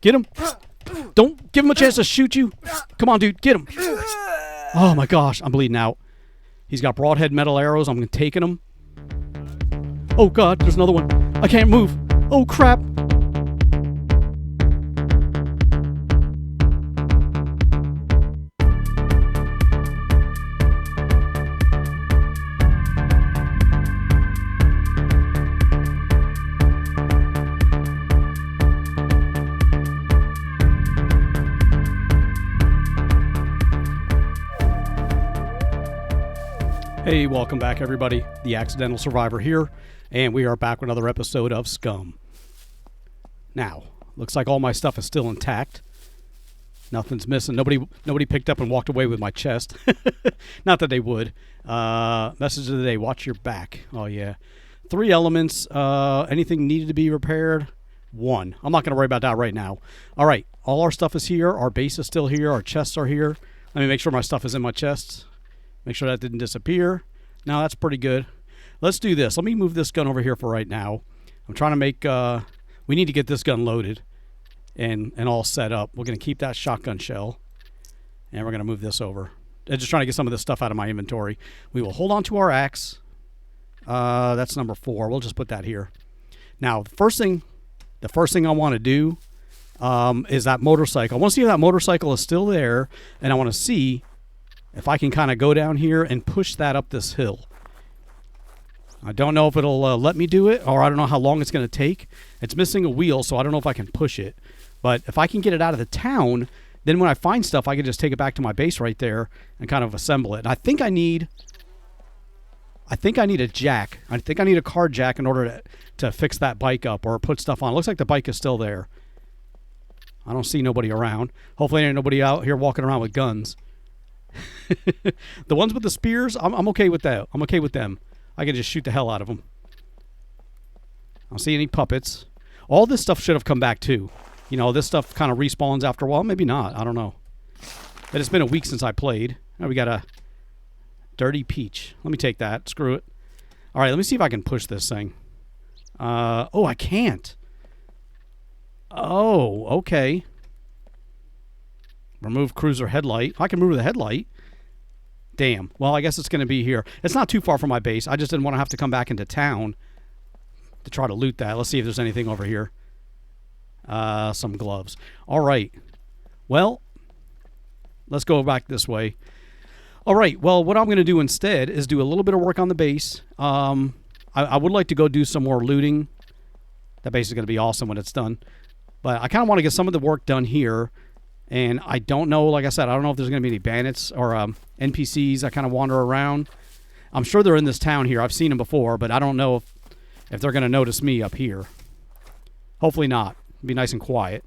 Get him. Don't give him a chance to shoot you. Come on, dude. Get him. Oh, my gosh. I'm bleeding out. He's got broadhead metal arrows. I'm taking him. Oh, God. There's another one. I can't move. Oh, crap. Hey, welcome back, everybody. The Accidental Survivor here, and we are back with another episode of SCUM. Now, looks like all my stuff is still intact. Nothing's missing. Nobody picked up and walked away with my chest. Not that they would. Message of the day, watch your back. Oh, yeah. 3 elements. Anything needed to be repaired? 1. I'm not going to worry about that right now. All right, all our stuff is here. Our base is still here. Our chests are here. Let me make sure my stuff is in my chests. Make sure that didn't disappear. No, that's pretty good. Let's do this. Let me move this gun over here for right now. I'm trying to make... we need to get this gun loaded and all set up. We're going to keep that shotgun shell. And we're going to move this over. I'm just trying to get some of this stuff out of my inventory. We will hold on to our axe. That's number 4. We'll just put that here. Now, the first thing I want to do is that motorcycle. I want to see if that motorcycle is still there. And I want to see... if I can kind of go down here and push that up this hill. I don't know if it'll let me do it, or I don't know how long it's going to take. It's missing a wheel, so I don't know if I can push it. But if I can get it out of the town, then when I find stuff, I can just take it back to my base right there and kind of assemble it. And I think I need a jack. I think I need a car jack in order to fix that bike up or put stuff on. It looks like the bike is still there. I don't see nobody around. Hopefully there ain't nobody out here walking around with guns. The ones with the spears, I'm okay with that. I'm okay with them. I can just shoot the hell out of them. I don't see any puppets. All this stuff should have come back too. You know, this stuff kind of respawns after a while. Maybe not. I don't know. But it's been a week since I played. Now we got a dirty peach. Let me take that. Screw it. All right, let me see if I can push this thing. Oh, I can't. Oh, okay. Remove cruiser headlight. I can remove the headlight. Damn. Well, I guess it's going to be here. It's not too far from my base. I just didn't want to have to come back into town to try to loot that. Let's see if there's anything over here. Some gloves. All right. Well, let's go back this way. All right. Well, what I'm going to do instead is do a little bit of work on the base. I would like to go do some more looting. That base is going to be awesome when it's done. But I kind of want to get some of the work done here. And I don't know, like I said, I don't know if there's going to be any bandits or NPCs that kind of wander around. I'm sure they're in this town here. I've seen them before, but I don't know if they're going to notice me up here. Hopefully not. It'd be nice and quiet.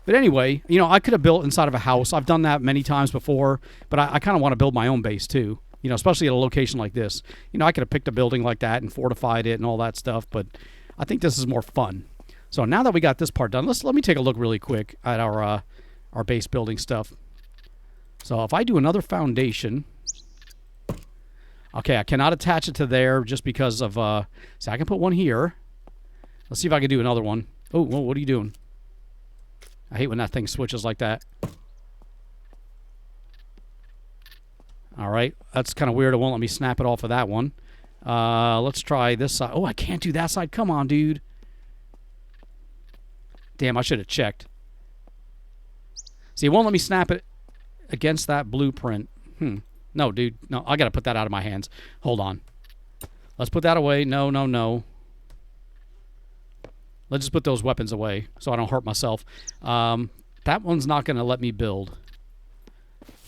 But anyway, you know, I could have built inside of a house. I've done that many times before, but I kind of want to build my own base too. You know, especially at a location like this. You know, I could have picked a building like that and fortified it and all that stuff, but I think this is more fun. So now that we got this part done, let me take a look really quick at our base building stuff. So if I do another foundation, okay, I cannot attach it to there just because of, so I can put one here. Let's see if I can do another one. Oh, well, what are you doing? I hate when that thing switches like that. All right, that's kind of weird. It won't let me snap it off of that one. Let's try this side. Oh, I can't do that side. Come on, dude. Damn, I should have checked. See, it won't let me snap it against that blueprint. No, dude. No, I got to put that out of my hands. Hold on. Let's put that away. No. Let's just put those weapons away so I don't hurt myself. That one's not going to let me build.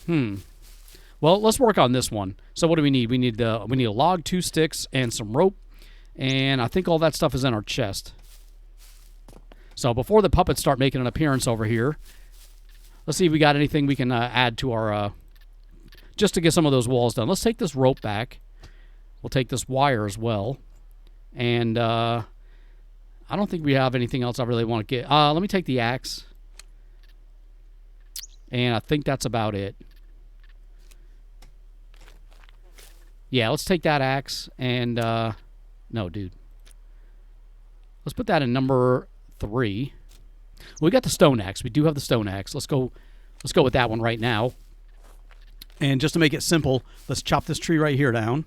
Well, let's work on this one. So what do we need? We need a log, 2 sticks, and some rope. And I think all that stuff is in our chest. So before the puppets start making an appearance over here, let's see if we got anything we can add to our, just to get some of those walls done. Let's take this rope back. We'll take this wire as well. And I don't think we have anything else I really want to get. Let me take the axe. And I think that's about it. Yeah, let's take that axe and, no, dude. Let's put that in number 3. We got the stone axe. We do have the stone axe. Let's go with that one right now. And just to make it simple, let's chop this tree right here down.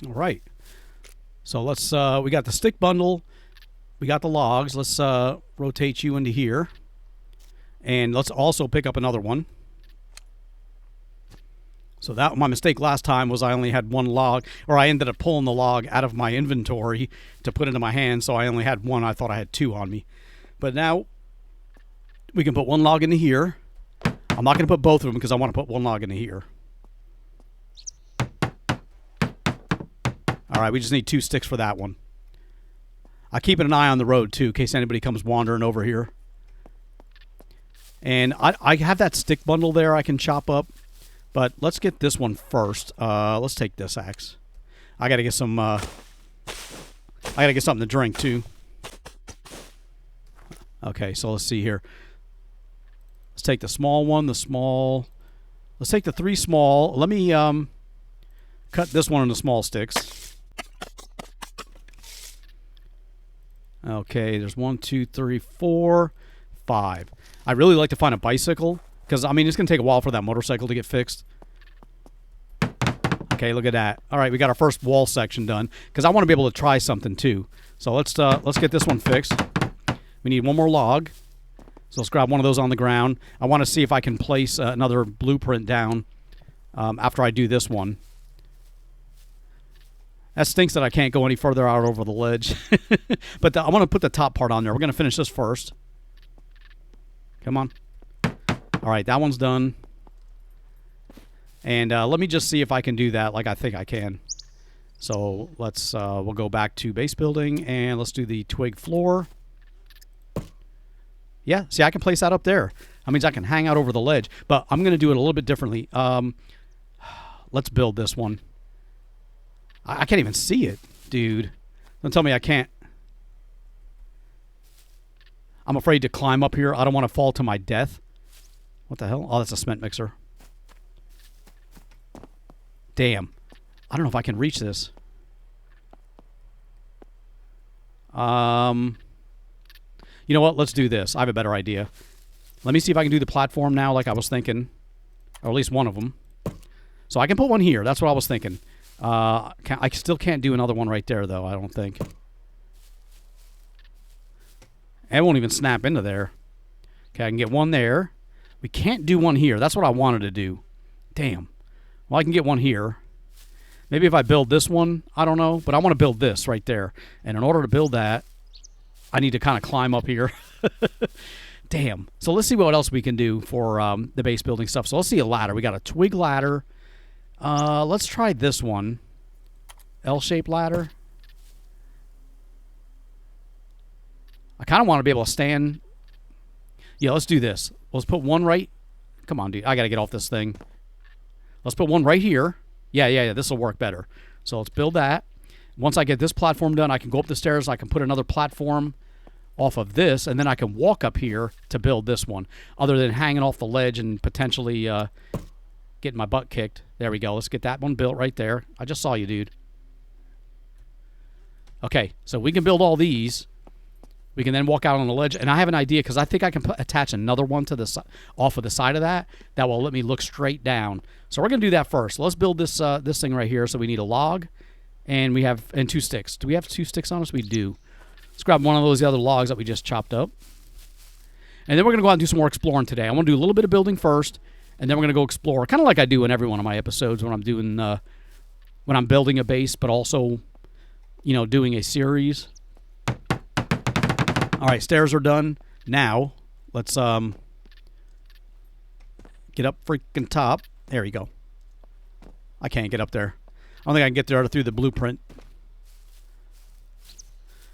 All right. So let's, we got the stick bundle. We got the logs. Let's rotate you into here. And let's also pick up another one. So that my mistake last time was I only had one log, or I ended up pulling the log out of my inventory to put into my hand, so I only had one. I thought I had two on me. But now we can put one log into here. I'm not going to put both of them because I want to put one log into here. All right, we just need 2 sticks for that one. I'm keeping an eye on the road, too, in case anybody comes wandering over here. And I have that stick bundle there I can chop up. But let's get this one first. Let's take this axe. I gotta get some. I gotta get something to drink too. Okay, so let's see here. Let's take the small one. Let's take the 3 small. Let me cut this one into small sticks. Okay, there's 1, 2, 3, 4, 5. I really like to find a bicycle. Because, I mean, it's going to take a while for that motorcycle to get fixed. Okay, look at that. All right, we got our first wall section done. Because I want to be able to try something, too. So let's get this one fixed. We need one more log. So let's grab one of those on the ground. I want to see if I can place another blueprint down after I do this one. That stinks that I can't go any further out over the ledge. But I want to put the top part on there. We're going to finish this first. Come on. All right, that one's done. And let me just see if I can do that like I think I can. So let's we'll go back to base building and let's do the twig floor. Yeah, see, I can place that up there. That means I can hang out over the ledge. But I'm going to do it a little bit differently. Let's build this one. I can't even see it, dude. Don't tell me I can't. I'm afraid to climb up here. I don't want to fall to my death. What the hell? Oh, that's a cement mixer. Damn. I don't know if I can reach this. You know what? Let's do this. I have a better idea. Let me see if I can do the platform now like I was thinking. Or at least one of them. So I can put one here. That's what I was thinking. I still can't do another one right there, though, I don't think. It won't even snap into there. Okay, I can get one there. We can't do one here. That's what I wanted to do. Damn. Well, I can get one here. Maybe if I build this one, I don't know. But I want to build this right there. And in order to build that, I need to kind of climb up here. Damn. So let's see what else we can do for the base building stuff. So let's see a ladder. We got a twig ladder. Let's try this one. L-shaped ladder. I kind of want to be able to stand. Yeah, let's do this. Let's put one right. Come on, dude. I got to get off this thing. Let's put one right here. Yeah. This will work better. So let's build that. Once I get this platform done, I can go up the stairs. I can put another platform off of this, and then I can walk up here to build this one, other than hanging off the ledge and potentially getting my butt kicked. There we go. Let's get that one built right there. I just saw you, dude. Okay, so we can build all these. We can then walk out on the ledge, and I have an idea because I think I can attach another one to the off of the side of that. That will let me look straight down. So we're gonna do that first. Let's build this this thing right here. So we need a log, and we have 2 sticks. Do we have 2 sticks on us? We do. Let's grab one of those other logs that we just chopped up, and then we're gonna go out and do some more exploring today. I want to do a little bit of building first, and then we're gonna go explore, kind of like I do in every one of my episodes when I'm doing when I'm building a base, but also, you know, doing a series. All right, stairs are done. Now, let's get up freaking top. There you go. I can't get up there. I don't think I can get there through the blueprint.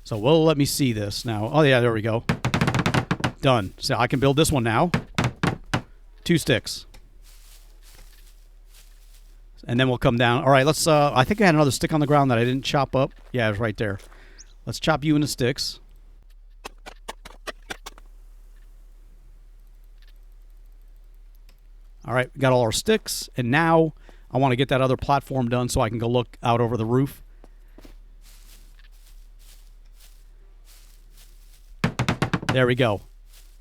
So, well, let me see this now. Oh, yeah, there we go. Done. So I can build this one now. 2 sticks. And then we'll come down. All right, let's, I think I had another stick on the ground that I didn't chop up. Yeah, it was right there. Let's chop you into sticks. All right, we got all our sticks, and now I want to get that other platform done so I can go look out over the roof. There we go.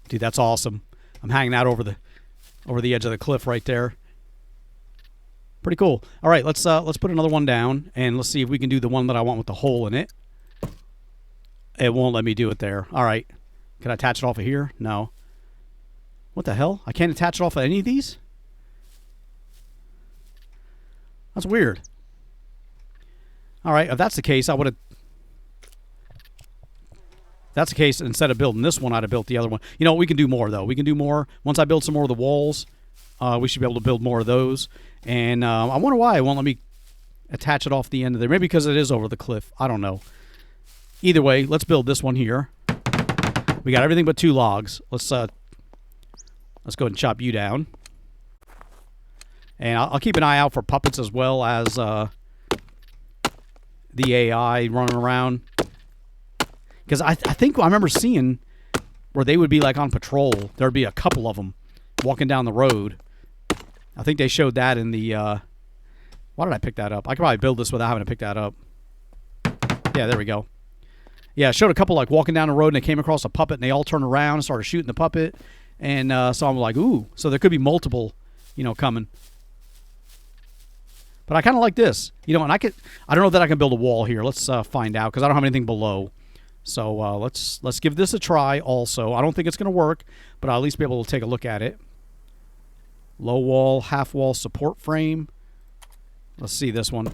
Dude, that's awesome. I'm hanging out over the edge of the cliff right there. Pretty cool. All right, let's put another one down, and let's see if we can do the one that I want with the hole in it. It won't let me do it there. All right. Can I attach it off of here? No. What the hell? I can't attach it off of any of these? That's weird. All right, if that's the case, I would have... That's the case, instead of building this one, I'd have built the other one. You know, we can do more, though. We can do more. Once I build some more of the walls, we should be able to build more of those. And I wonder why it won't let me attach it off the end of there. Maybe because it is over the cliff. I don't know. Either way, let's build this one here. We got everything but 2 logs. Let's go ahead and chop you down. And I'll keep an eye out for puppets as well as the AI running around. Because I think I remember seeing where they would be like on patrol. There would be a couple of them walking down the road. I think they showed that in the... why did I pick that up? I could probably build this without having to pick that up. Yeah, there we go. Yeah, it showed a couple like walking down the road and they came across a puppet and they all turned around and started shooting the puppet. And so I'm like, ooh. So there could be multiple, you know, coming. But I kind of like this. You know, and I don't know that I can build a wall here. Let's find out because I don't have anything below. So let's give this a try also. I don't think it's going to work, but I'll at least be able to take a look at it. Low wall, half wall support frame. Let's see this one.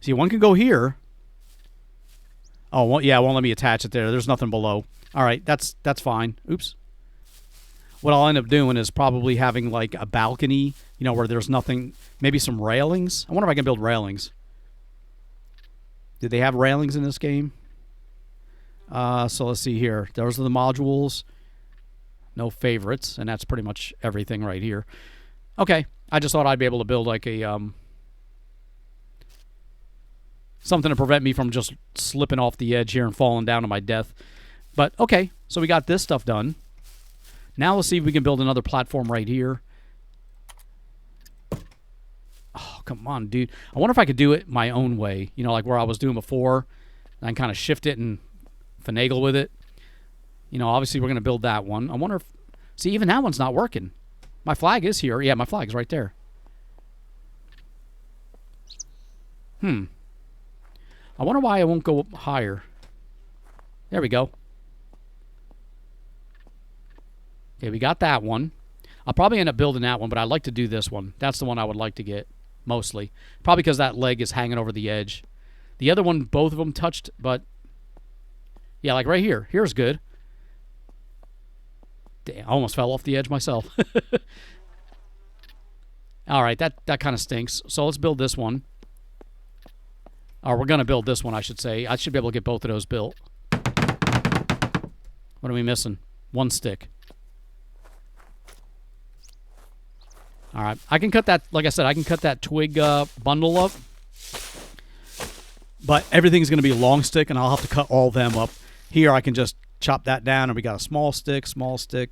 See, one can go here. Oh, well, yeah, it won't let me attach it there. There's nothing below. All right, that's fine. Oops. What I'll end up doing is probably having like a balcony, you know, where there's nothing, maybe some railings. I wonder if I can build railings. Did they have railings in this game? So let's see here. Those are the modules. No favorites, and that's pretty much everything right here. Okay, I just thought I'd be able to build like a something to prevent me from just slipping off the edge here and falling down to my death. But okay, so we got this stuff done. Now let's see if we can build another platform right here. Oh, come on, dude. I wonder if I could do it my own way. You know, like where I was doing before. And I can kind of shift it and finagle with it. You know, obviously we're going to build that one. I wonder if... See, even that one's not working. My flag is here. Yeah, my flag's right there. I wonder why I won't go up higher. There we go. Okay, we got that one. I'll probably end up building that one, but I'd like to do this one. That's the one I would like to get, mostly. Probably because that leg is hanging over the edge. The other one, both of them touched, but... Yeah, like right here. Here's good. Damn, I almost fell off the edge myself. All right, that kind of stinks. So let's build this one. Or we're going to build this one, I should say. I should be able to get both of those built. What are we missing? One stick. All right. I can cut that, like I said, I can cut that twig bundle up. But everything's going to be a long stick, and I'll have to cut all them up. Here, I can just chop that down, and we got a small stick, small stick,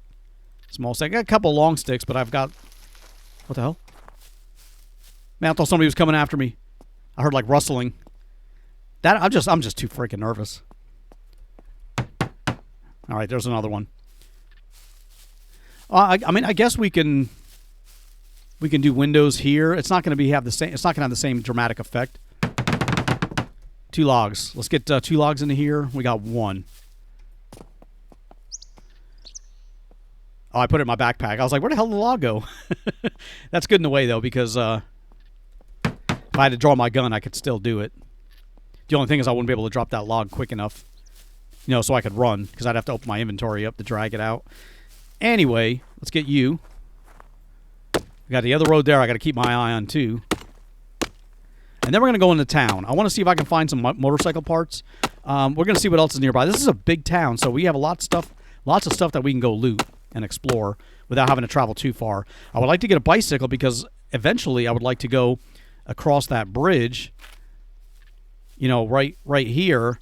small stick. I got a couple long sticks, but I've got... What the hell? Man, I thought somebody was coming after me. I heard, like, rustling. I'm just too freaking nervous. All right, there's another one. I mean, I guess we can do windows here. It's not going to have the same. It's not going to have the same dramatic effect. 2 logs. Let's get 2 logs into here. We got 1. Oh, I put it in my backpack. I was like, where the hell did the log go? That's good in a way though, because if I had to draw my gun, I could still do it. The only thing is I wouldn't be able to drop that log quick enough, you know, so I could run, because I'd have to open my inventory up to drag it out. Anyway, let's get you. We got the other road there I got to keep my eye on too. And then we're going to go into town. I want to see if I can find some motorcycle parts. We're going to see what else is nearby. This is a big town, so we have lots of stuff that we can go loot and explore without having to travel too far. I would like to get a bicycle because eventually I would like to go across that bridge, you know, right here,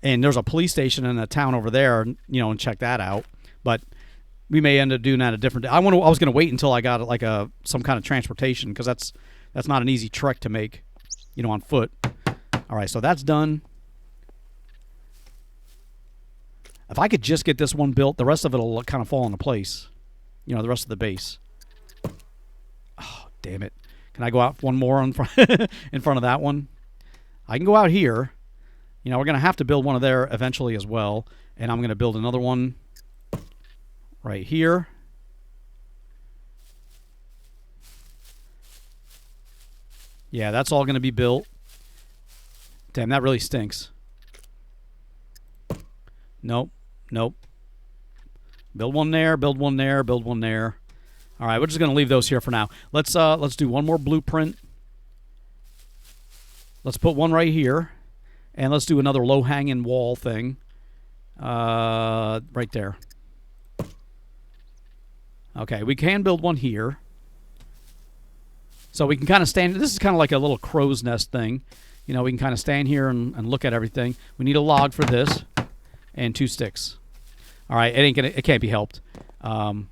and there's a police station in a town over there, you know, and check that out. But we may end up doing that a different day. I was going to wait until I got like some kind of transportation, because that's not an easy trek to make, you know, on foot. All right, so that's done. If I could just get this one built, the rest of it will kind of fall into place. You know, the rest of the base. Oh, damn it. Can I go out one more in front, in front of that one? I can go out here. You know, we're going to have to build one of there eventually as well. And I'm going to build another one right here. Yeah, that's all going to be built. Damn, that really stinks. Nope. Nope. Build one there, build one there, build one there. All right, we're just going to leave those here for now. Let's do one more blueprint. Let's put one right here. And let's do another low-hanging wall thing. Right there. Okay, we can build one here. So we can kind of stand. This is kind of like a little crow's nest thing. You know, we can kind of stand here and look at everything. We need a log for this and 2 sticks. All right, it can't be helped. Well,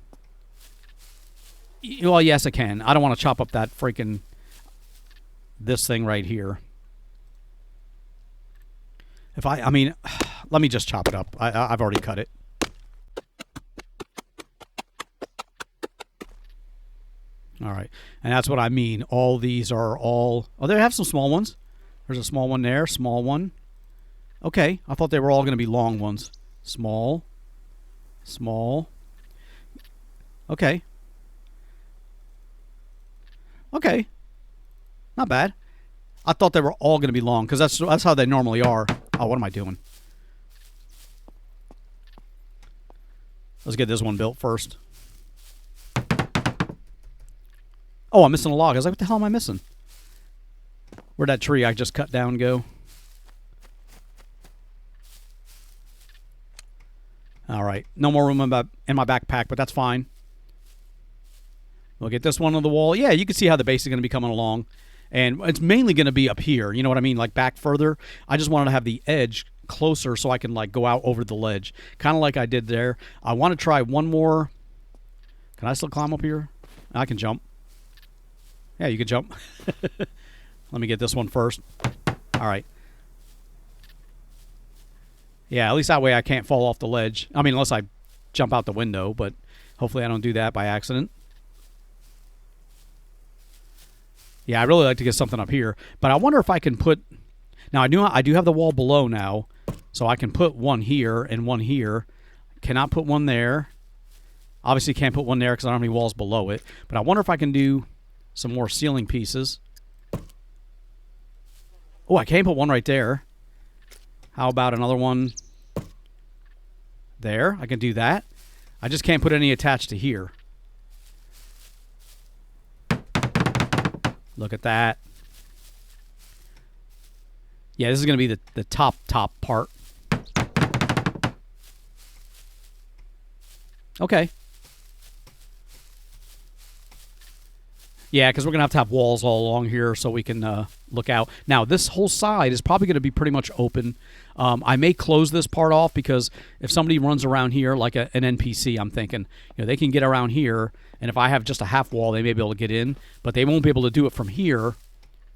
yes, it can. I don't want to chop up that freaking this thing right here. I mean, let me just chop it up. I've already cut it. All right, and that's what I mean. All these are all... Oh, they have some small ones. There's a small one there, small one. Okay, I thought they were all going to be long ones. Small. Small. Okay. Okay. Not bad. I thought they were all going to be long, because that's how they normally are. Oh, what am I doing? Let's get this one built first. Oh, I'm missing a log. I was like, what the hell am I missing? Where'd that tree I just cut down go? All right. No more room in my backpack, but that's fine. We'll get this one on the wall. Yeah, you can see how the base is going to be coming along. And it's mainly going to be up here. You know what I mean? Like back further. I just wanted to have the edge closer so I can like go out over the ledge. Kind of like I did there. I want to try one more. Can I still climb up here? I can jump. Yeah, you can jump. Let me get this one first. All right. Yeah, at least that way I can't fall off the ledge. I mean, unless I jump out the window, but hopefully I don't do that by accident. Yeah, I'd really like to get something up here. But I wonder if I can put... Now, I do have the wall below now, so I can put one here and one here. Cannot put one there. Obviously can't put one there because I don't have any walls below it. But I wonder if I can do some more ceiling pieces. Oh, I can put one right there. How about another one there? I can do that. I just can't put any attached to here. Look at that. Yeah, this is going to be the top part. Okay. Yeah, because we're going to have walls all along here so we can look out. Now, this whole side is probably going to be pretty much open. I may close this part off because if somebody runs around here like an NPC, I'm thinking, you know, they can get around here. And if I have just a half wall, they may be able to get in. But they won't be able to do it from here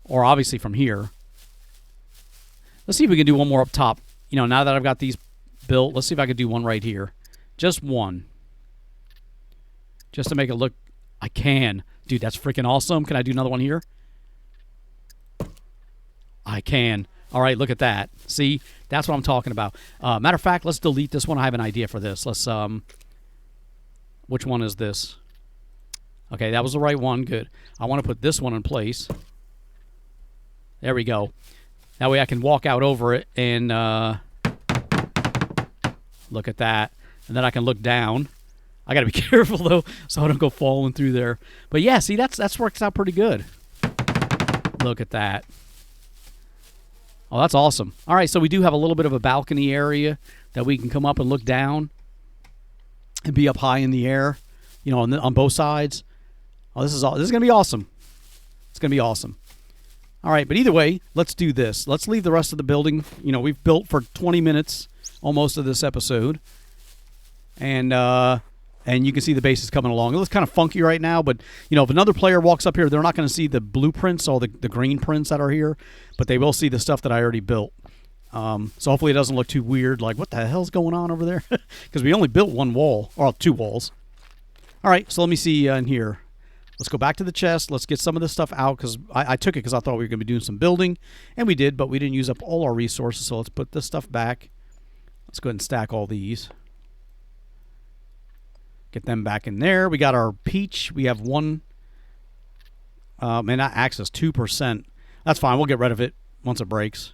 or obviously from here. Let's see if we can do one more up top. You know, now that I've got these built, let's see if I can do one right here. Just one. Just to make it look... I can. Dude, that's freaking awesome. Can I do another one here? I can. All right, look at that. See? That's what I'm talking about. Matter of fact, let's delete this one. I have an idea for this. Let's... Which one is this? Okay, that was the right one. Good. I want to put this one in place. There we go. That way I can walk out over it and look at that. And then I can look down. I got to be careful, though, so I don't go falling through there. But, yeah, see, that's works out pretty good. Look at that. Oh, that's awesome. All right, so we do have a little bit of a balcony area that we can come up and look down and be up high in the air, you know, on both sides. Oh, this is going to be awesome. It's going to be awesome. All right, but either way, let's do this. Let's leave the rest of the building. You know, we've built for 20 minutes almost of this episode. And you can see the base is coming along. It looks kind of funky right now, but, you know, if another player walks up here, they're not going to see the blueprints or the green prints that are here, but they will see the stuff that I already built. So hopefully it doesn't look too weird, like what the hell's going on over there? Because we only built one wall, or 2 walls. All right, so let me see in here. Let's go back to the chest. Let's get some of this stuff out, because I took it because I thought we were going to be doing some building, and we did, but we didn't use up all our resources, so let's put this stuff back. Let's go ahead and stack all these. Get them back in there. We got our peach. We have 1, and that access 2%. That's fine. We'll get rid of it once it breaks.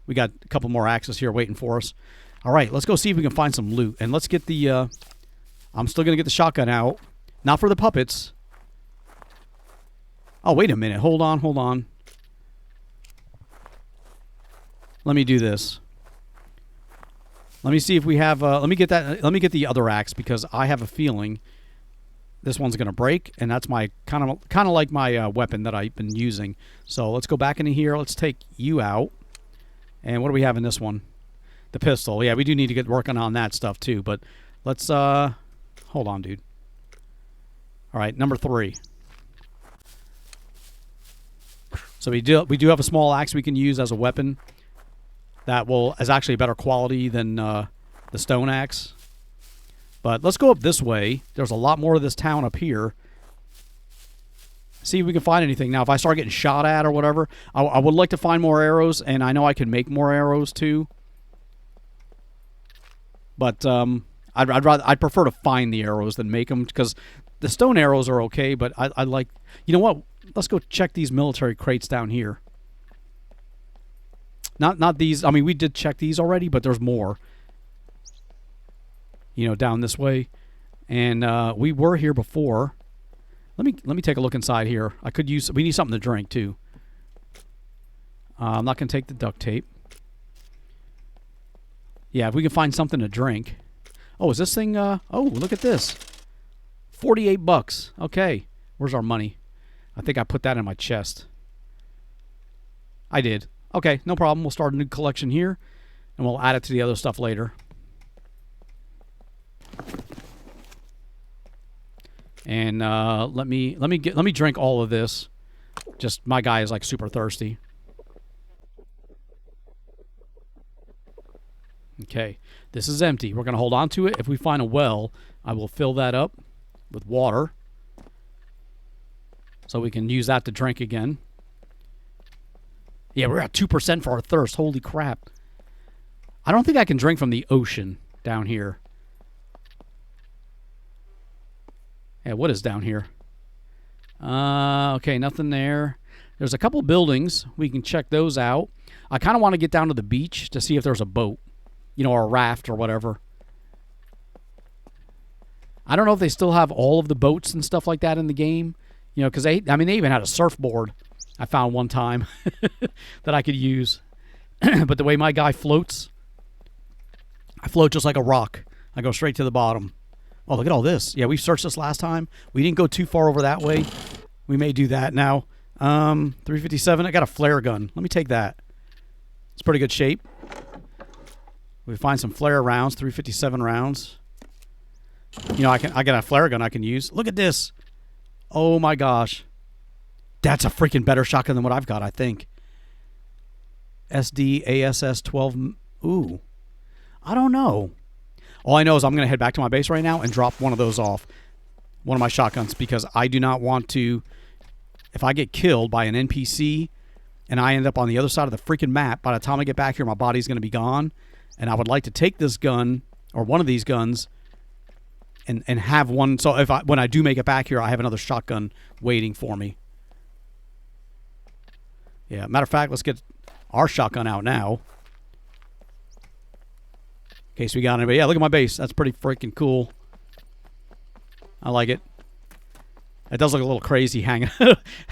We got a couple more axes here waiting for us. All right, let's go see if we can find some loot. And let's get the... I'm still going to get the shotgun out. Not for the puppets. Oh, wait a minute. Hold on, hold on. Let me do this. Let me see if we have... let me get that. Let me get the other axe, because I have a feeling this one's going to break. And that's my kind of like my weapon that I've been using. So let's go back into here. Let's take you out. And what do we have in this one? The pistol. Yeah, we do need to get working on that stuff too. But let's... hold on, dude. All right, number 3. So we do have a small axe we can use as a weapon. That is actually better quality than the stone axe. But let's go up this way. There's a lot more of this town up here. See if we can find anything. Now, if I start getting shot at or whatever, I would like to find more arrows, and I know I can make more arrows too. But I'd prefer to find the arrows than make them, because the stone arrows are okay. But I like, you know what? Let's go check these military crates down here. Not these. I mean, we did check these already, but there's more. You know, down this way, and we were here before. Let me take a look inside here. We need something to drink too. I'm not gonna take the duct tape. Yeah, if we can find something to drink. Oh, is this thing? Oh, look at this. $48. Okay, where's our money? I think I put that in my chest. I did. Okay, no problem. We'll start a new collection here, and we'll add it to the other stuff later. And let me drink all of this. Just my guy is like super thirsty. Okay, this is empty. We're gonna hold on to it. If we find a well, I will fill that up with water, so we can use that to drink again. Yeah, we're at 2% for our thirst. Holy crap! I don't think I can drink from the ocean down here. Yeah, what is down here? Okay, nothing there. There's a couple buildings. We can check those out. I kind of want to get down to the beach to see if there's a boat. You know, or a raft or whatever. I don't know if they still have all of the boats and stuff like that in the game. You know, because they even had a surfboard I found one time that I could use. But the way my guy floats, I float just like a rock. I go straight to the bottom. Oh, look at all this. Yeah, we searched this last time. We didn't go too far over that way. We may do that now. 357. I got a flare gun. Let me take that. It's pretty good shape. We find some flare rounds, 357 rounds. You know, I got a flare gun I can use. Look at this. Oh my gosh. That's a freaking better shotgun than what I've got, I think. SD ASS 12. Ooh. I don't know. All I know is I'm going to head back to my base right now and drop one of those off. One of my shotguns, because I do not want to... If I get killed by an NPC and I end up on the other side of the freaking map, by the time I get back here, my body's going to be gone. And I would like to take this gun, or one of these guns, and have one... So when I do make it back here, I have another shotgun waiting for me. Yeah, matter of fact, let's get our shotgun out now. In case we got anybody. Yeah, look at my base. That's pretty freaking cool. I like it. It does look a little crazy hanging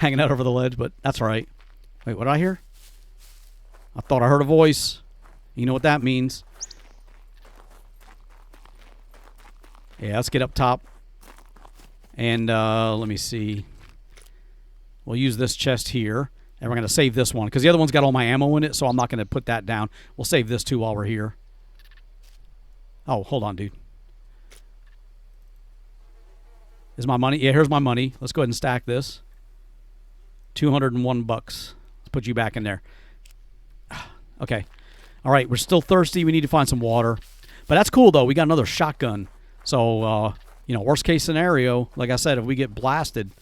out over the ledge, but that's all right. Wait, what did I hear? I thought I heard a voice. You know what that means. Yeah, let's get up top. And let me see. We'll use this chest here. And we're going to save this one, because the other one's got all my ammo in it, so I'm not going to put that down. We'll save this too while we're here. Oh, hold on, dude. Is my money? Yeah, here's my money. Let's go ahead and stack this. $201. Let's put you back in there. Okay. All right, we're still thirsty. We need to find some water. But that's cool, though. We got another shotgun. So, you know, worst case scenario, like I said, if we get blasted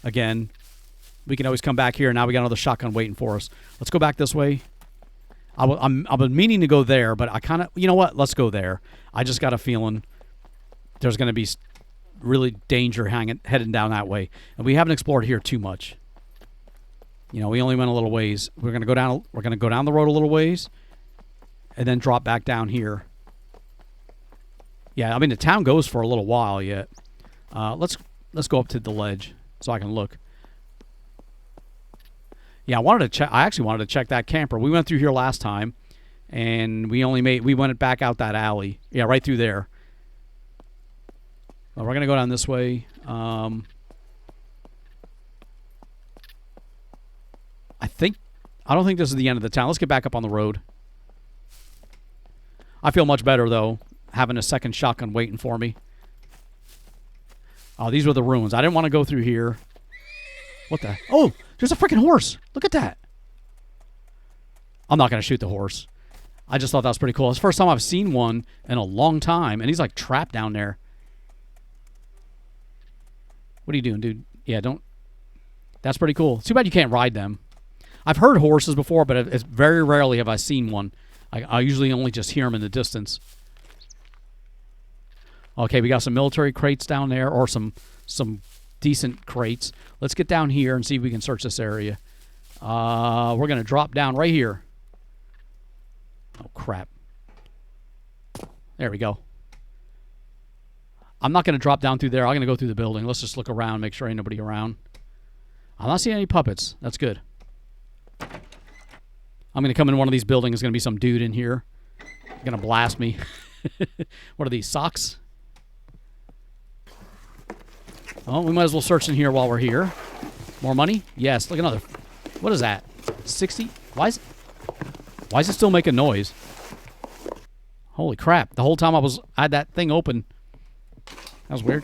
again, we can always come back here. Now we got another shotgun waiting for us. Let's go back this way. I've been meaning to go there, but I kind of, you know what? Let's go there. I just got a feeling there's going to be really danger heading down that way. And we haven't explored here too much. You know, we only went a little ways. We're going to go down. We're going to go down the road a little ways, and then drop back down here. Yeah, I mean the town goes for a little while yet. Let's go up to the ledge so I can look. Yeah, I actually wanted to check that camper. We went through here last time, and we went back out that alley. Yeah, right through there. Well, we're gonna go down this way. I don't think this is the end of the town. Let's get back up on the road. I feel much better though, having a second shotgun waiting for me. Oh, these were the ruins. I didn't want to go through here. What the? Oh, there's a freaking horse. Look at that. I'm not going to shoot the horse. I just thought that was pretty cool. It's the first time I've seen one in a long time, and he's like trapped down there. What are you doing, dude? Yeah, don't. That's pretty cool. Too bad you can't ride them. I've heard horses before, but it's very rarely have I seen one. I usually only just hear them in the distance. Okay, we got some military crates down there, or some decent crates. Let's get down here and see if we can search this area. We're going to drop down right here. Oh, crap. There we go. I'm not going to drop down through there. I'm going to go through the building. Let's just look around, make sure ain't nobody around. I'm not seeing any puppets. That's good. I'm going to come in one of these buildings. There's going to be some dude in here. Going to blast me. What are these, socks? Oh, we might as well search in here while we're here. More money? Yes. Look, another. What is that? 60? Why is it still making noise? Holy crap. The whole time I had that thing open. That was weird.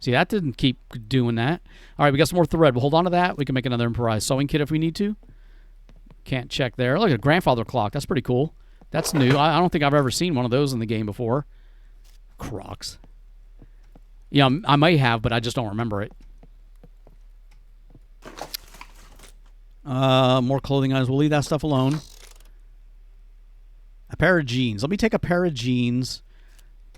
See, that didn't keep doing that. All right, we got some more thread. We'll hold on to that. We can make another improvised sewing kit if we need to. Can't check there. Look at a grandfather clock. That's pretty cool. That's new. I don't think I've ever seen one of those in the game before. Crocs. Yeah, I may have, but I just don't remember it. More clothing items. We'll leave that stuff alone. A pair of jeans. Let me take a pair of jeans.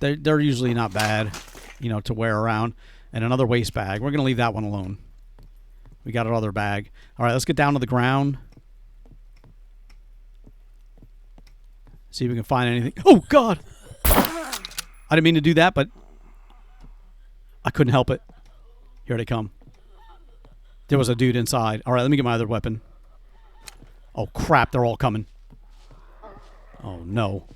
They're usually not bad, you know, to wear around. And another waist bag. We're going to leave that one alone. We got another bag. All right, let's get down to the ground. See if we can find anything. Oh, God! I didn't mean to do that, but I couldn't help it. Here they come. There was a dude inside. All right, let me get my other weapon. Oh, crap. They're all coming. Oh, no.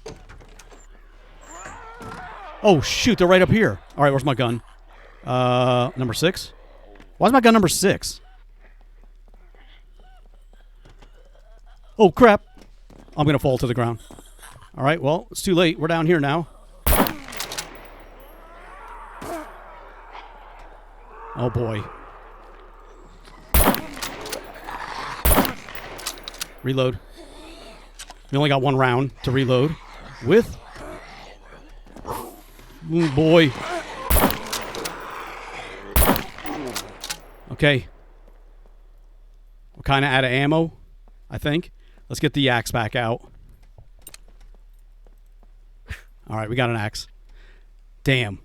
Oh, shoot. They're right up here. All right, where's my gun? Number 6? Why is my gun number 6? Oh, crap. I'm going to fall to the ground. All right, well, it's too late. We're down here now. Oh, boy. Reload. We only got one round to reload with. Oh, boy. Okay. We're kind of out of ammo, I think. Let's get the axe back out. All right, we got an axe. Damn.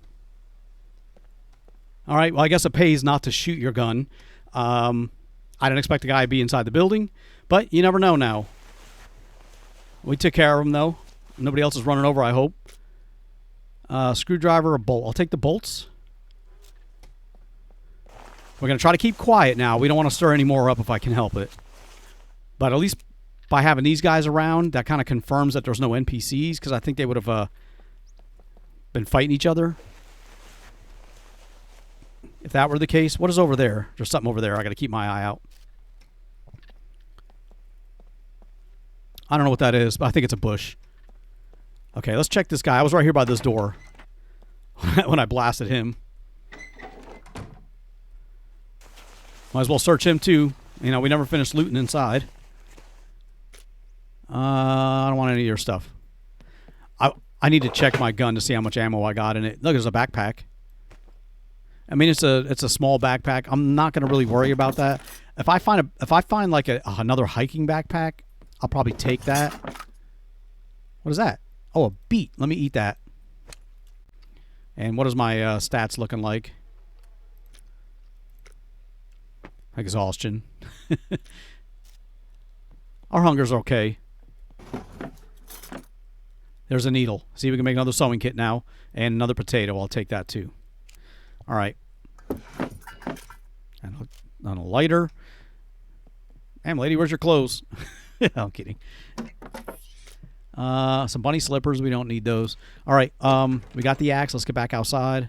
All right, well, I guess it pays not to shoot your gun. I didn't expect the guy to be inside the building, but you never know now. We took care of him, though. Nobody else is running over, I hope. Screwdriver or bolt. I'll take the bolts. We're going to try to keep quiet now. We don't want to stir any more up if I can help it. But at least by having these guys around, that kind of confirms that there's no NPCs, because I think they would have been fighting each other. If that were the case. What is over there? There's something over there. I got to keep my eye out. I don't know what that is, but I think it's a bush. Okay, let's check this guy. I was right here by this door when I blasted him. Might as well search him too. You know, we never finished looting inside. I don't want any of your stuff. I need to check my gun to see how much ammo I got in it. Look, there's a backpack. I mean, it's a small backpack. I'm not going to really worry about that. If I find like another hiking backpack, I'll probably take that. What is that? Oh, a beet. Let me eat that. And what is my stats looking like? Exhaustion. Our hunger's okay. There's a needle. See if we can make another sewing kit now. And another potato. I'll take that too. All right. And a lighter. Damn, lady, where's your clothes? I'm kidding. Some bunny slippers. We don't need those. All right. We got the axe. Let's get back outside.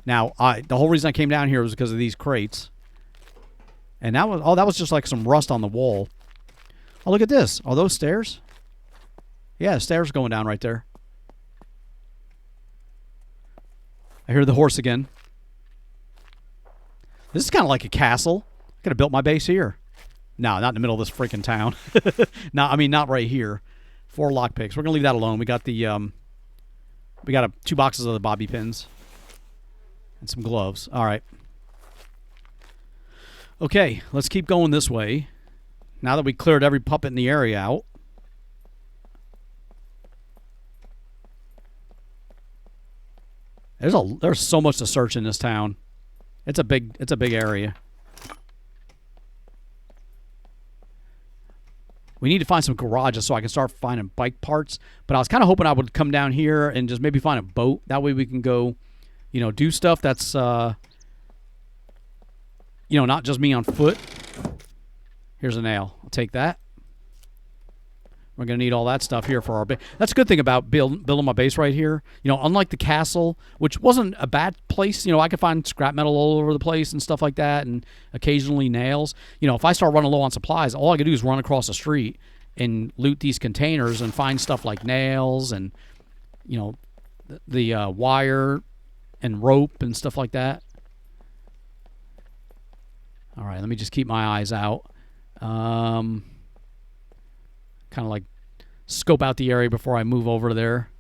Now, the whole reason I came down here was because of these crates. And that was just like some rust on the wall. Oh, look at this. Are those stairs? Yeah, stairs going down right there. I hear the horse again. This is kind of like a castle. I could have built my base here. No, not in the middle of this freaking town. No, I mean, not right here. 4 lockpicks. We're going to leave that alone. We got the, we got 2 boxes of the bobby pins. And some gloves. All right. Okay, let's keep going this way. Now that we cleared every puppet in the area out. There's so much to search in this town. It's a big area. We need to find some garages so I can start finding bike parts. But I was kind of hoping I would come down here and just maybe find a boat. That way we can go, you know, do stuff that's, you know, not just me on foot. Here's a nail. I'll take that. We're going to need all that stuff here for our base. That's a good thing about building my base right here. You know, unlike the castle, which wasn't a bad place. You know, I could find scrap metal all over the place and stuff like that, and occasionally nails. You know, if I start running low on supplies, all I could do is run across the street and loot these containers and find stuff like nails and, you know, the wire and rope and stuff like that. All right, let me just keep my eyes out. Kind of like scope out the area before I move over there.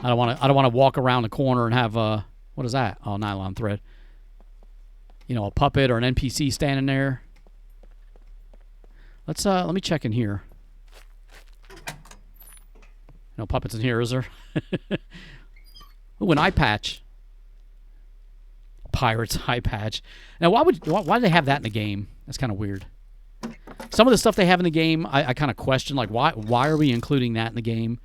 I don't want to walk around the corner and have what is that? Oh, nylon thread. You know, a puppet or an NPC standing there. Let me check in here. No puppets in here, is there? Ooh, an eye patch. Pirate's eye patch. Now, why do they have that in the game? That's kind of weird. Some of the stuff they have in the game, I kind of question, like, why are we including that in the game?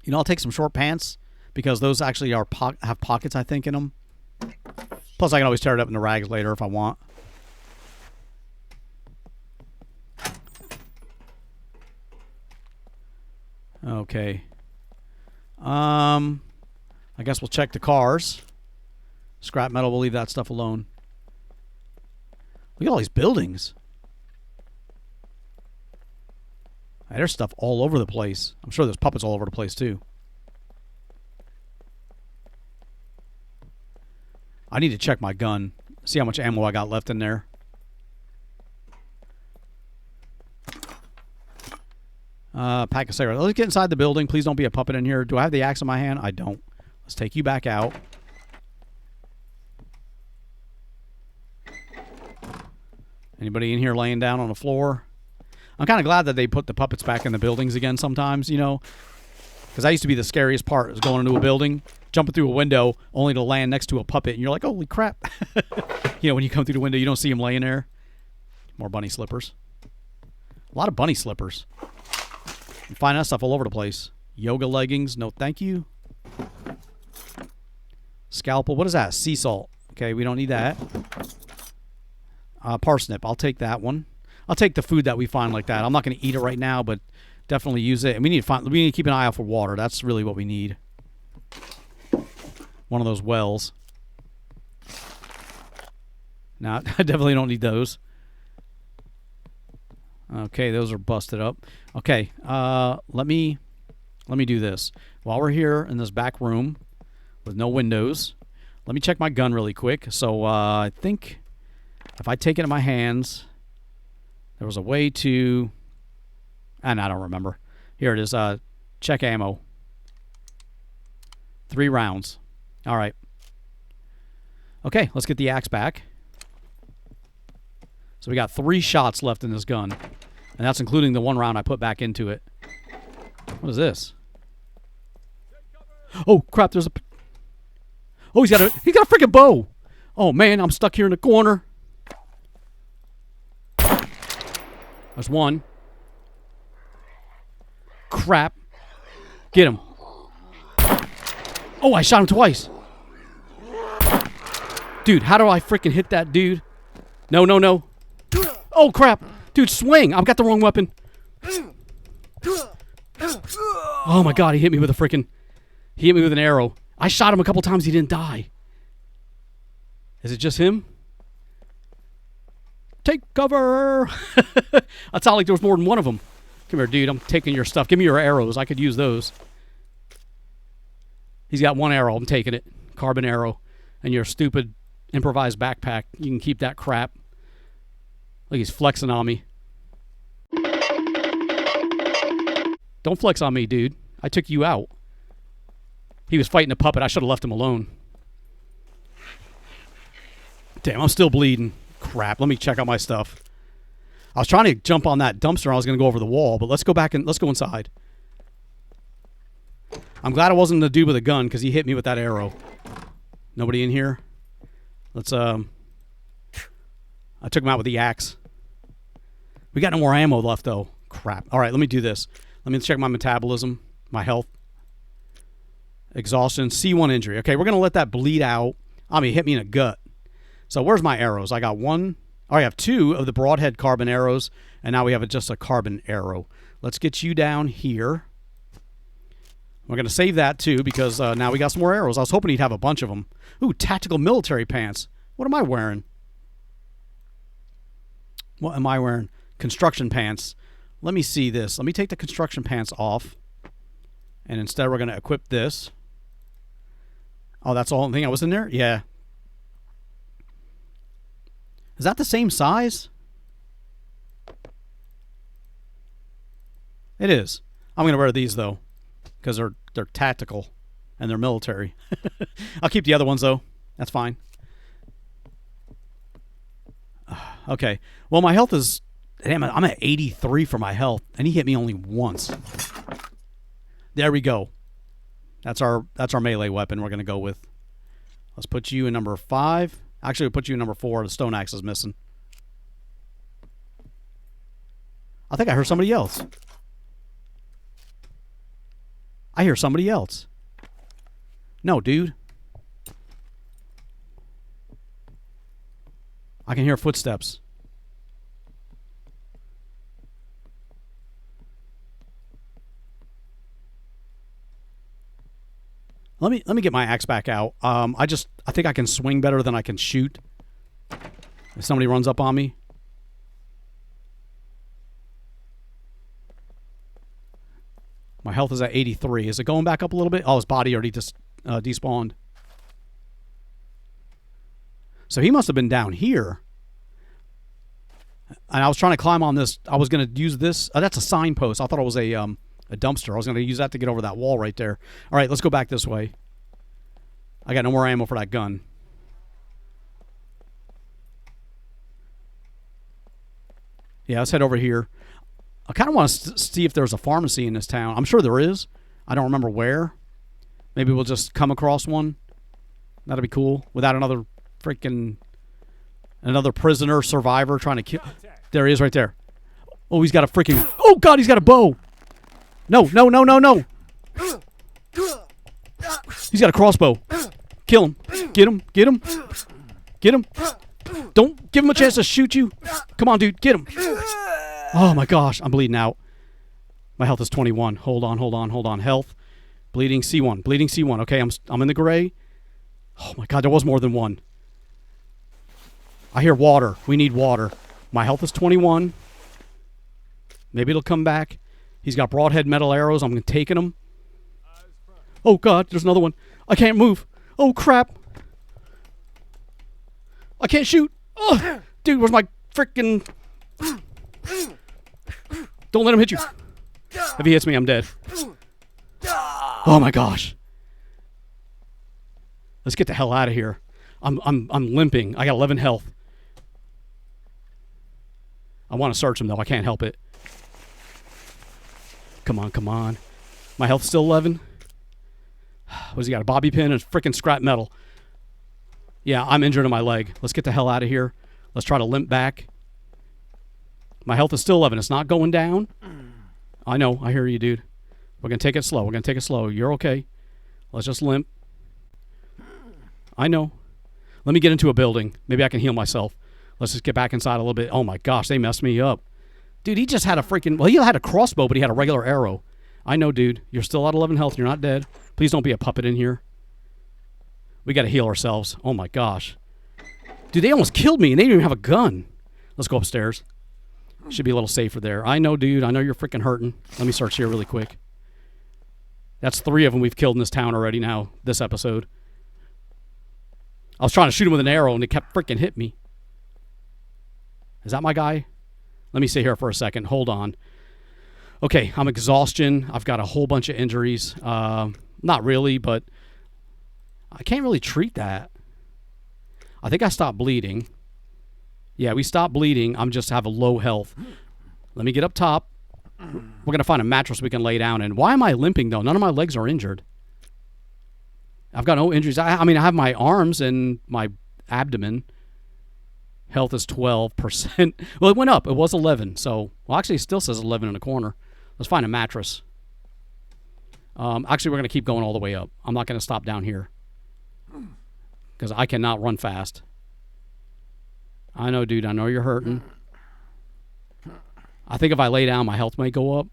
You know, I'll take some short pants, because those actually have pockets, I think, in them. Plus, I can always tear it up into rags later if I want. Okay. I guess we'll check the cars. Scrap metal, we'll leave that stuff alone. Look at all these buildings. There's stuff all over the place. I'm sure there's puppets all over the place, too. I need to check my gun. See how much ammo I got left in there. Pack of cigarettes. Let's get inside the building. Please don't be a puppet in here. Do I have the axe in my hand? I don't. Let's take you back out. Anybody in here laying down on the floor? I'm kind of glad that they put the puppets back in the buildings again sometimes, you know. Because that used to be the scariest part, is going into a building, jumping through a window, only to land next to a puppet. And you're like, holy crap. You know, when you come through the window, you don't see him laying there. More bunny slippers. A lot of bunny slippers. You find that stuff all over the place. Yoga leggings, no thank you. Scalpel, what is that? Sea salt. Okay, we don't need that. Parsnip, I'll take that one. I'll take the food that we find like that. I'm not going to eat it right now, but definitely use it. And we need to keep an eye out for water. That's really what we need. One of those wells. No, I definitely don't need those. Okay, those are busted up. Okay, let me do this. While we're here in this back room with no windows, let me check my gun really quick. So I think if I take it in my hands, There was a way to... And I don't remember. Here it is. Check ammo. 3 rounds. All right. Okay, let's get the axe back. So we got 3 shots left in this gun. And that's including the 1 round I put back into it. What is this? Oh, crap, there's a... Oh, he's got a freaking bow. Oh, man, I'm stuck here in the corner. There's 1. Crap. Get him. Oh, I shot him twice. Dude, how do I freaking hit that dude? No, no, no. Oh, crap. Dude, swing. I've got the wrong weapon. Oh, my God. He hit me with a freaking... He hit me with an arrow. I shot him a couple times. He didn't die. Is it just him? Take cover. That sounded like there was more than one of them. Come here, dude. I'm taking your stuff. Give me your arrows. I could use those. He's got 1 arrow. I'm taking it. Carbon arrow. And your stupid improvised backpack. You can keep that crap. Look, he's flexing on me. Don't flex on me, dude. I took you out. He was fighting a puppet. I should have left him alone. Damn, I'm still bleeding. Crap. Let me check out my stuff. I was trying to jump on that dumpster. I was going to go over the wall, but let's go back and let's go inside. I'm glad it wasn't the dude with a gun because he hit me with that arrow. Nobody in here? Let's, I took him out with the axe. We got no more ammo left, though. Crap. All right, let me do this. Let me check my metabolism, my health. Exhaustion, C1 injury. Okay, we're going to let that bleed out. I mean, hit me in the gut. So where's my arrows? I got 1. Oh, I have 2 of the broadhead carbon arrows, and now we have just a carbon arrow. Let's get you down here. We're going to save that, too, because now we got some more arrows. I was hoping he'd have a bunch of them. Ooh, tactical military pants. What am I wearing? What am I wearing? Construction pants. Let me see this. Let me take the construction pants off. And instead we're going to equip this. Oh, that's the only thing that was in there? Yeah. Is that the same size? It is. I'm going to wear these, though, because they're tactical and they're military. I'll keep the other ones, though. That's fine. Okay. Well, my health is... Damn, I'm at 83 for my health, and he hit me only once. There we go. That's our melee weapon we're going to go with. Let's put you in number 5. Actually, we'll put you in number 4. The stone axe is missing. I think I heard somebody else. I hear somebody else. No, dude. I can hear footsteps. Let me get my axe back out. I think I can swing better than I can shoot. If somebody runs up on me. My health is at 83. Is it going back up a little bit? Oh, his body already just despawned. So he must have been down here. And I was trying to climb on this. I was going to use this. Oh, that's a signpost. I thought it was a dumpster. I was going to use that to get over that wall right there. All right, let's go back this way. I got no more ammo for that gun. Yeah, let's head over here. I kind of want to see if there's a pharmacy in this town. I'm sure there is. I don't remember where. Maybe we'll just come across one. That'd be cool. Without another prisoner survivor trying to kill. There he is right there. Oh, he's got a freaking... Oh, God, he's got a bow. No, no, no, no, no. He's got a crossbow. Kill him. Get him. Get him. Get him. Don't give him a chance to shoot you. Come on, dude. Get him. Oh, my gosh. I'm bleeding out. My health is 21. Hold on, hold on, hold on. Health. Bleeding C1. Bleeding C1. Okay, I'm in the gray. Oh, my God. There was more than one. I hear water. We need water. My health is 21. Maybe it'll come back. He's got broadhead metal arrows. I'm taking them. Oh, God. There's another one. I can't move. Oh, crap. I can't shoot. Oh, dude, where's my freaking... Don't let him hit you. If he hits me, I'm dead. Oh my gosh. Let's get the hell out of here. I'm limping. I got 11 health. I want to search him though. I can't help it. Come on, come on. My health's still 11. What does he got? A bobby pin and freaking scrap metal. Yeah, I'm injured in my leg. Let's get the hell out of here. Let's try to limp back. My health is still 11. It's not going down. I know. I hear you, dude. We're going to take it slow. We're going to take it slow. You're okay. Let's just limp. I know. Let me get into a building. Maybe I can heal myself. Let's just get back inside a little bit. Oh, my gosh. They messed me up. Dude, he just had a freaking... Well, he had a crossbow, but he had a regular arrow. I know, dude. You're still at 11 health. You're not dead. Please don't be a puppet in here. We got to heal ourselves. Oh, my gosh. Dude, they almost killed me, and they didn't even have a gun. Let's go upstairs. Should be a little safer there. I know, dude. I know you're freaking hurting. Let me search here really quick. That's 3 of them we've killed in this town already now, this episode. I was trying to shoot him with an arrow, and it kept freaking hitting me. Is that my guy? Let me sit here for a second. Hold on. Okay, I'm exhaustion. I've got a whole bunch of injuries. Not really, but I can't really treat that. I think I stopped bleeding. Yeah, we stopped bleeding. I'm just have a low health. Let me get up top. We're going to find a mattress we can lay down in. Why am I limping, though? None of my legs are injured. I've got no injuries. I mean, I have my arms and my abdomen. Health is 12%. Well, it went up. It was 11. So, well, actually, it still says 11 in the corner. Let's find a mattress. Actually, we're going to keep going all the way up. I'm not going to stop down here. Because I cannot run fast. I know, dude. I know you're hurting. I think if I lay down, my health may go up.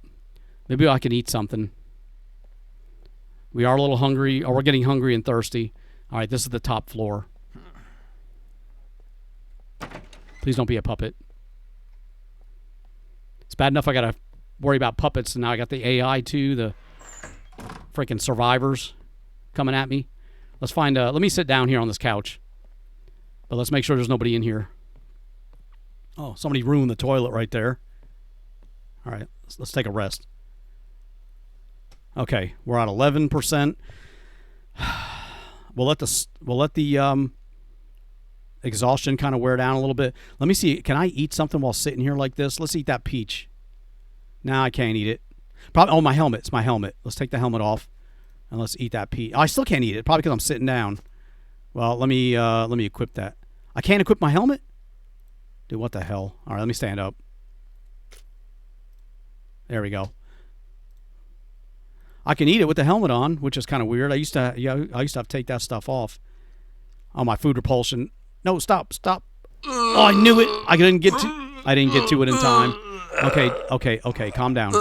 Maybe I can eat something. We are a little hungry. Or we're getting hungry and thirsty. All right, this is the top floor. Please don't be a puppet. It's bad enough I got to worry about puppets, and now I got the AI too, the freaking survivors coming at me. Let's find let me sit down here on this couch. But let's make sure there's nobody in here. Oh, somebody ruined the toilet right there. All right, let's take a rest. Okay, we're at 11%. We'll let the exhaustion kind of wear down a little bit. Let me see. Can I eat something while sitting here like this? Let's eat that peach. No, I can't eat it. Probably. Oh, my helmet. It's my helmet. Let's take the helmet off and let's eat that peach. Oh, I still can't eat it. Probably because I'm sitting down. Well, let me equip that. I can't equip my helmet? Dude, what the hell? All right, let me stand up. There we go. I can eat it with the helmet on, which is kind of weird. I used to have to take that stuff off. Oh, my food repulsion. No, stop. Oh, I knew it. I didn't get to it in time. Okay, calm down.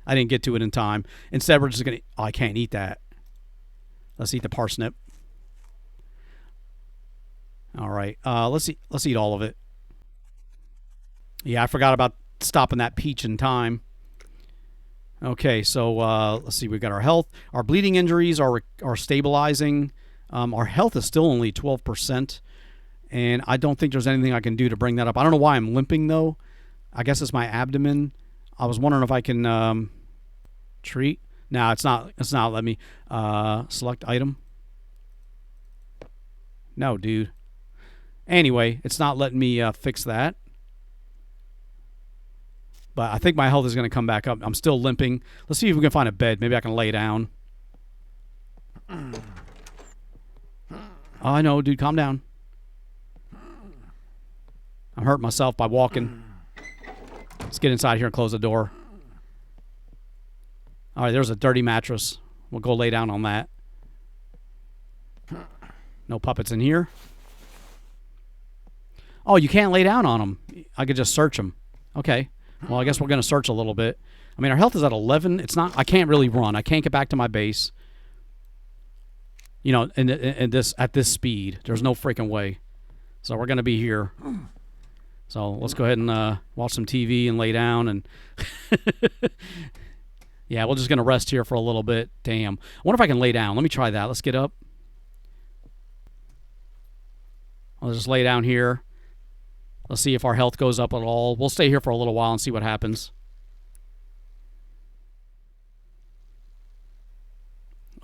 I didn't get to it in time. Instead, we're just going to... Oh, I can't eat that. Let's eat the parsnip. All right. Let's eat all of it. Yeah, I forgot about stopping that peach in time. Okay, so let's see. We got our health. Our bleeding injuries are stabilizing. Our health is still only 12%, and I don't think there's anything I can do to bring that up. I don't know why I'm limping though. I guess it's my abdomen. I was wondering if I can treat. No, it's not. It's not. Let me select item. No, dude. Anyway, it's not letting me fix that. But I think my health is going to come back up. I'm still limping. Let's see if we can find a bed. Maybe I can lay down. Oh, I know, dude. Calm down. I'm hurting myself by walking. Let's get inside here and close the door. All right, there's a dirty mattress. We'll go lay down on that. No puppets in here. Oh, you can't lay down on them. I could just search them. Okay. Well, I guess we're going to search a little bit. I mean, our health is at 11. It's not. I can't really run. I can't get back to my base. You know, at this speed, there's no freaking way. So we're going to be here. So let's go ahead and watch some TV and lay down. And yeah, we're just going to rest here for a little bit. Damn. I wonder if I can lay down. Let me try that. Let's get up. I'll just lay down here. Let's see if our health goes up at all. We'll stay here for a little while and see what happens.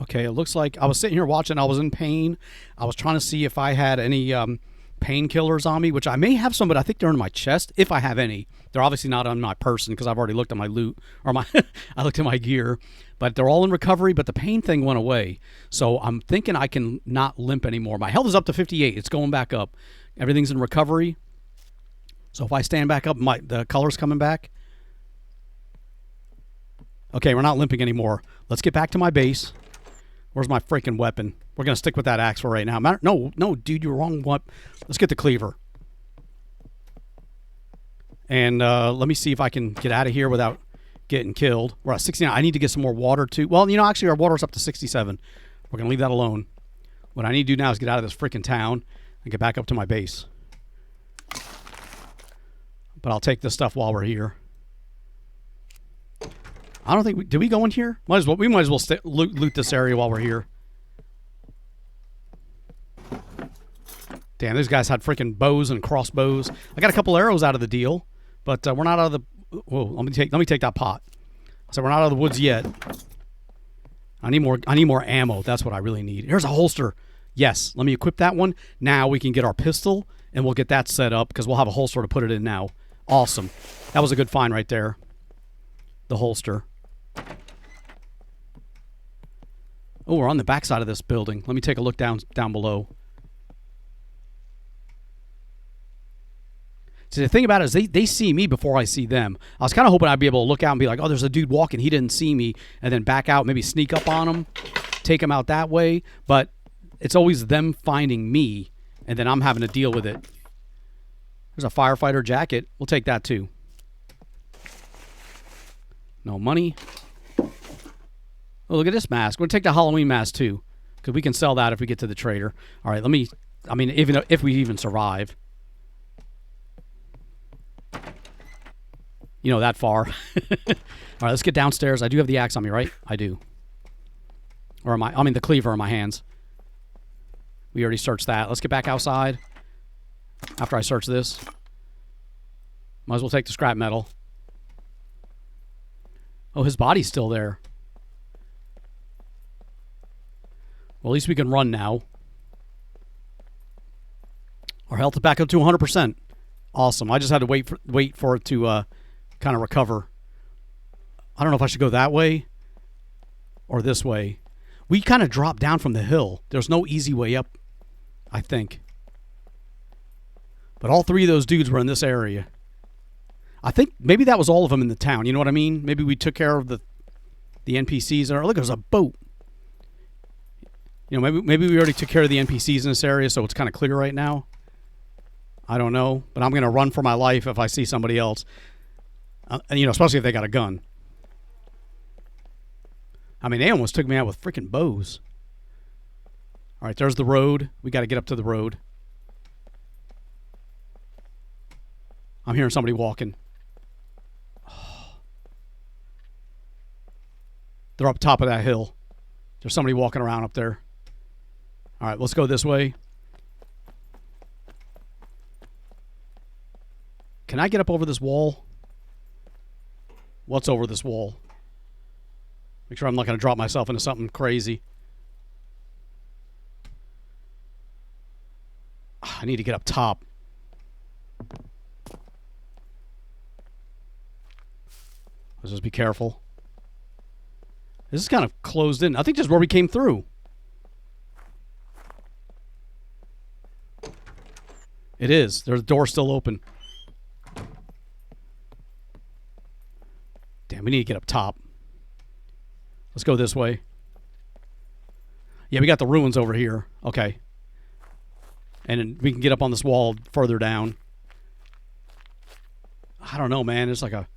Okay, it looks like I was sitting here watching. I was in pain. I was trying to see if I had any painkillers on me, which I may have some, but I think they're in my chest, if I have any. They're obviously not on my person because I've already looked at my loot, or I looked at my gear. But they're all in recovery, but the pain thing went away. So I'm thinking I can not limp anymore. My health is up to 58. It's going back up. Everything's in recovery. So if I stand back up, the color's coming back. Okay, we're not limping anymore. Let's get back to my base. Where's my freaking weapon? We're going to stick with that axe for right now. No, dude, you're wrong. What? Let's get the cleaver. And let me see if I can get out of here without getting killed. We're at 69. I need to get some more water, too. Well, actually, our water's up to 67. We're going to leave that alone. What I need to do now is get out of this freaking town and get back up to my base. But I'll take this stuff while we're here. I don't think... Did we go in here? We might as well loot this area while we're here. Damn, these guys had freaking bows and crossbows. I got a couple arrows out of the deal, but we're not out of the... Whoa, let me take that pot. So we're not out of the woods yet. I need more ammo. That's what I really need. Here's a holster. Yes, let me equip that one. Now we can get our pistol, and we'll get that set up because we'll have a holster to put it in now. Awesome. That was a good find right there. The holster. Oh, we're on the backside of this building. Let me take a look down below. See, the thing about it is they see me before I see them. I was kind of hoping I'd be able to look out and be like, oh, there's a dude walking. He didn't see me. And then back out, maybe sneak up on him, take him out that way. But it's always them finding me, and then I'm having to deal with it. There's a firefighter jacket. We'll take that, too. No money. Oh, look at this mask. We'll take the Halloween mask, too, because we can sell that if we get to the trader. All right, even if we even survive. That far. All right, let's get downstairs. I do have the axe on me, right? I do. Or the cleaver in my hands. We already searched that. Let's get back outside after I search this. Might as well take the scrap metal. Oh, his body's still there. Well, at least we can run now. Our health is back up to 100%. Awesome. I just had to wait for it to kind of recover. I don't know if I should go that way or this way. We kind of dropped down from the hill. There's no easy way up, I think. But all three of those dudes were in this area. I think maybe that was all of them in the town. You know what I mean? Maybe we took care of the NPCs. Look, there's a boat. Maybe we already took care of the NPCs in this area, so it's kind of clear right now. I don't know, but I'm going to run for my life if I see somebody else. Especially if they got a gun. They almost took me out with freaking bows. All right, there's the road. We got to get up to the road. I'm hearing somebody walking. They're up top of that hill. There's somebody walking around up there. All right, let's go this way. Can I get up over this wall? What's over this wall? Make sure I'm not going to drop myself into something crazy. I need to get up top. Let's just be careful. This is kind of closed in. I think this is where we came through. It is. There's the door still open. Damn, we need to get up top. Let's go this way. Yeah, we got the ruins over here. Okay. And then we can get up on this wall further down. I don't know, man. It's like a...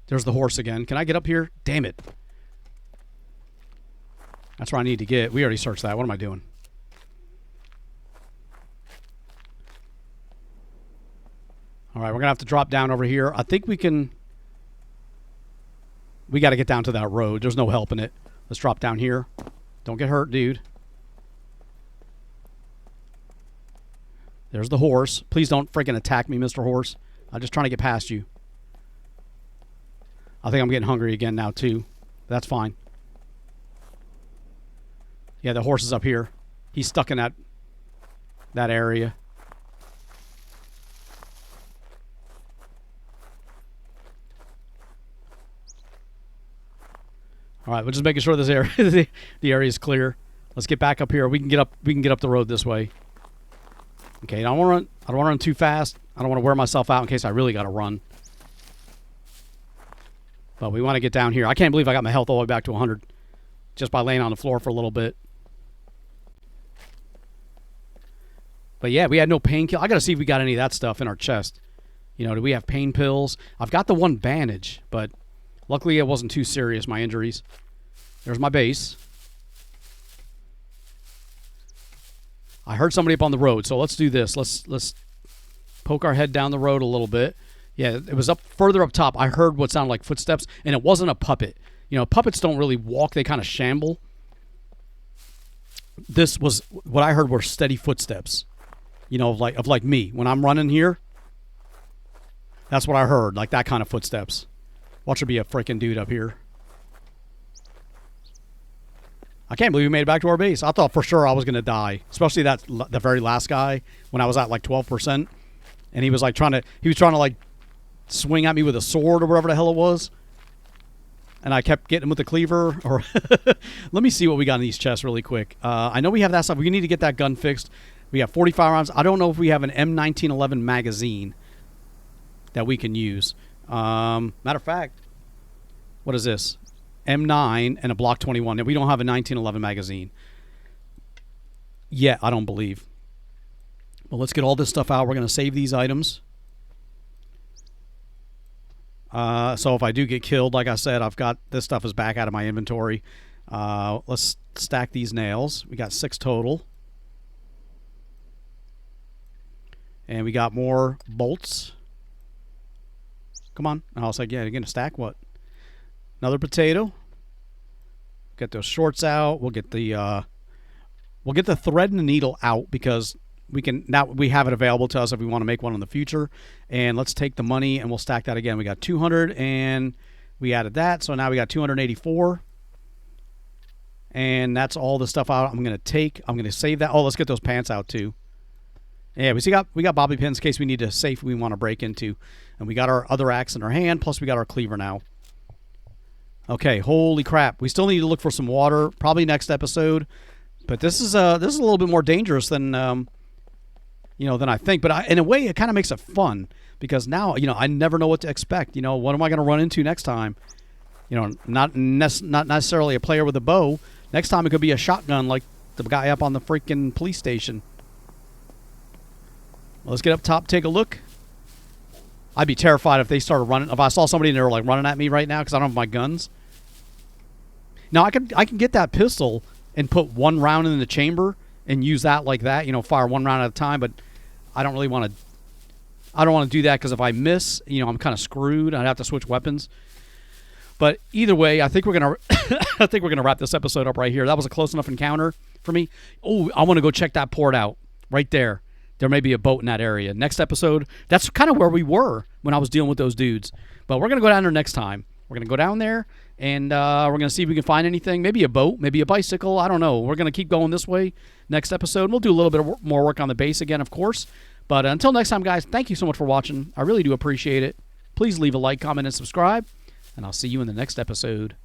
There's the horse again. Can I get up here? Damn it. That's where I need to get. We already searched that. What am I doing? All right, we're going to have to drop down over here. I think we can... We got to get down to that road. There's no helping it. Let's drop down here. Don't get hurt, dude. There's the horse. Please don't freaking attack me, Mr. Horse. I'm just trying to get past you. I think I'm getting hungry again now, too. That's fine. Yeah, the horse is up here. He's stuck in that area. All right, we're just making sure this area, the area is clear. Let's get back up here. We can get up the road this way. Okay, I don't want to run too fast. I don't want to wear myself out in case I really got to run. But we want to get down here. I can't believe I got my health all the way back to 100 just by laying on the floor for a little bit. But yeah, we had no painkiller. I got to see if we got any of that stuff in our chest. You know, do we have pain pills? I've got the one bandage, but luckily it wasn't too serious, my injuries. There's my base. I heard somebody up on the road, so let's do this. Let's poke our head down the road a little bit. Yeah, it was up further up top. I heard what sounded like footsteps, and it wasn't a puppet. You know, puppets don't really walk. They kind of shamble. This was, what I heard were steady footsteps. You know, of like me. When I'm running here, that's what I heard, like that kind of footsteps. Watch there be a freaking dude up here. I can't believe we made it back to our base. I thought for sure I was going to die, especially the very last guy when I was at like 12%, and he was trying to like swing at me with a sword or whatever the hell it was, and I kept getting him with the cleaver. Or let me see what we got in these chests really quick. I know we have that stuff. We need to get that gun fixed. We have 45 rounds. I don't know if we have an M1911 magazine that we can use. Matter of fact, what is this? M9 and a Block 21. We don't have a 1911 magazine. Yeah, I don't believe. Well, let's get all this stuff out. We're going to save these items. So if I do get killed, like I said, I've got this stuff is back out of my inventory. Let's stack these nails. We got 6 total. And we got more bolts. Come on. And I was like, yeah, you're going to stack what? Another potato. Get those shorts out. We'll get the thread and the needle out because now we have it available to us if we want to make one in the future. And let's take the money and we'll stack that again. We got 200 and we added that. So now we got 284. And that's all the stuff out I'm going to take. I'm going to save that. Oh, let's get those pants out too. Yeah, we got bobby pins in case we need a safe we want to break into. And we got our other axe in our hand, plus we got our cleaver now. Okay, holy crap. We still need to look for some water, probably next episode. But this is a little bit more dangerous than than I think. But in a way, it kind of makes it fun because now, I never know what to expect. What am I going to run into next time? Not necessarily a player with a bow. Next time it could be a shotgun like the guy up on the freaking police station. Well, let's get up top, take a look. I'd be terrified if they started running. If I saw somebody and they were like running at me right now because I don't have my guns. Now I can get that pistol and put one round in the chamber and use that like that. Fire one round at a time. But I don't really want to. I don't want to do that because if I miss, I'm kind of screwed. I'd have to switch weapons. But either way, I think we're gonna wrap this episode up right here. That was a close enough encounter for me. Oh, I want to go check that port out right there. There may be a boat in that area. Next episode, that's kind of where we were when I was dealing with those dudes. But we're going to go down there next time. We're going to go down there, and we're going to see if we can find anything. Maybe a boat, maybe a bicycle. I don't know. We're going to keep going this way next episode. We'll do a little bit more work on the base again, of course. But until next time, guys, thank you so much for watching. I really do appreciate it. Please leave a like, comment, and subscribe. And I'll see you in the next episode.